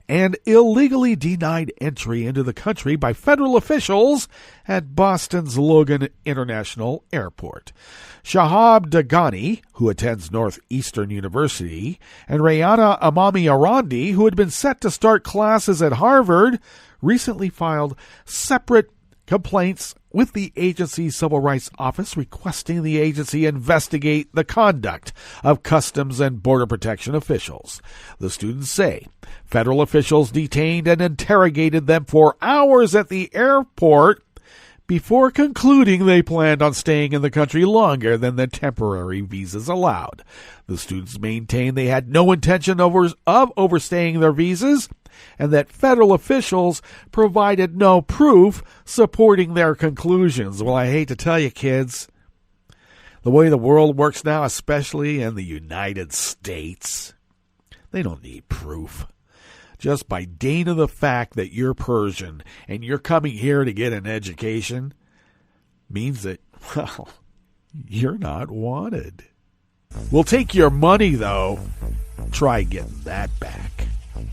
and illegally denied entry into the country by federal officials at Boston's Logan International Airport. Shahab Dagani, who attends Northeastern University, and Rayana Amami Arandi, who had been set to start classes at Harvard, recently filed separate complaints with the agency's Civil Rights Office requesting the agency investigate the conduct of Customs and Border Protection officials. The students say federal officials detained and interrogated them for hours at the airport before concluding they planned on staying in the country longer than the temporary visas allowed. The students maintain they had no intention of overstaying their visas and that federal officials provided no proof supporting their conclusions. Well, I hate to tell you, kids, the way the world works now, especially in the United States, they don't need proof. Just by dint of the fact that you're Persian and you're coming here to get an education means that, well, you're not wanted. We'll take your money, though. Try getting that back.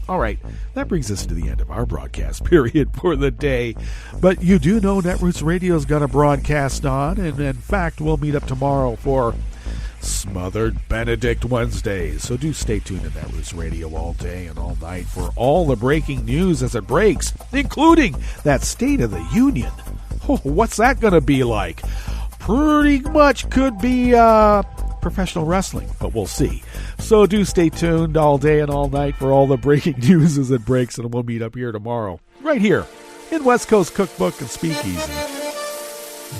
All right, that brings us to the end of our broadcast period for the day. But you do know Netroots Radio's got a broadcast on, and in fact, we'll meet up tomorrow for Smothered Benedict Wednesdays. So do stay tuned to Netroots Radio all day and all night for all the breaking news as it breaks, including that State of the Union. Oh, what's that going to be like? Pretty much could be professional wrestling, but we'll see. So do stay tuned all day and all night for all the breaking news as it breaks, and we'll meet up here tomorrow, right here in West Coast Cookbook and Speakeasy.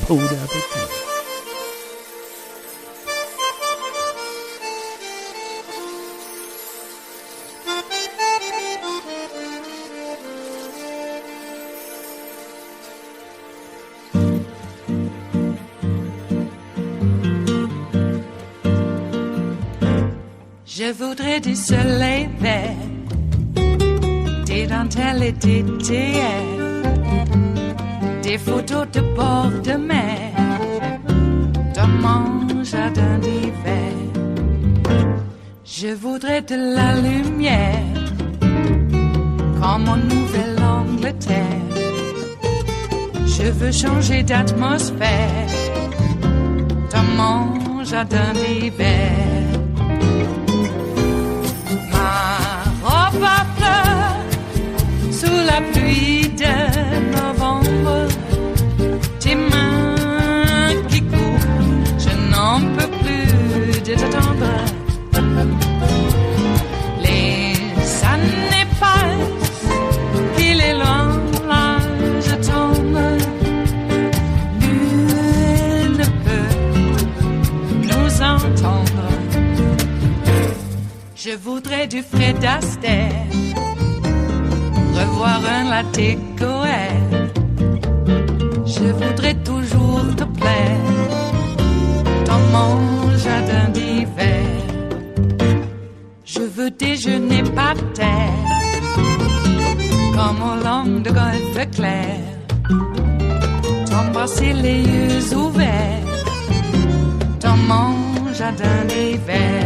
Bon appetit. Je voudrais du soleil vert, des dentelles et des théières, des photos de bord de mer, dans mon jardin d'hiver. Je voudrais de la lumière, comme en Nouvelle-Angleterre. Je veux changer d'atmosphère, dans mon jardin d'hiver. Ma robe à fleurs, sous la pluie de novembre, tes mains qui courent, je n'en peux plus de t'attendre. Les années passent, il est loin, là je tombe. Nul ne peut nous entendre. Je voudrais du Fred Astaire, revoir un latte Goël. Je voudrais toujours te plaire, dans mon jardin d'hiver. Je veux déjeuner par terre, comme au long de golfe clair, t'embrasser les yeux ouverts, dans mon jardin d'hiver.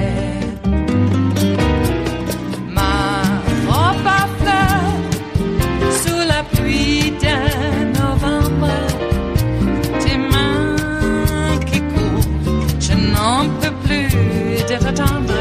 Ma robe à fleurs, sous la pluie de novembre, tes mains qui courent, je n'en peux plus de t'attendre.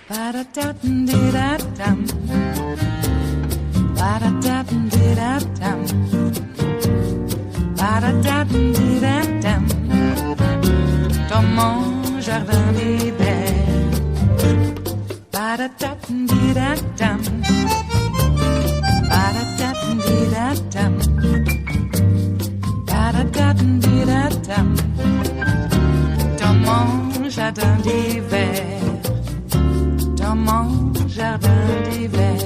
Ba-da-da-dum-di-da-dum, ba-da-da-dum-di-da-dum, ba-da-da-dum-di-da-dum, dans mon jardin d'hiver. Ba-da-da-dum-di-da-dum, ba-da-da-dum-di-da-dum, ba-da-da-dum-di-da-dum, dans mon jardin d'hiver. Dans mon jardin d'hiver,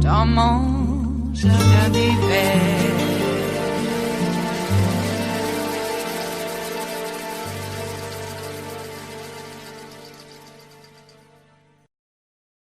dans mon jardin d'hiver.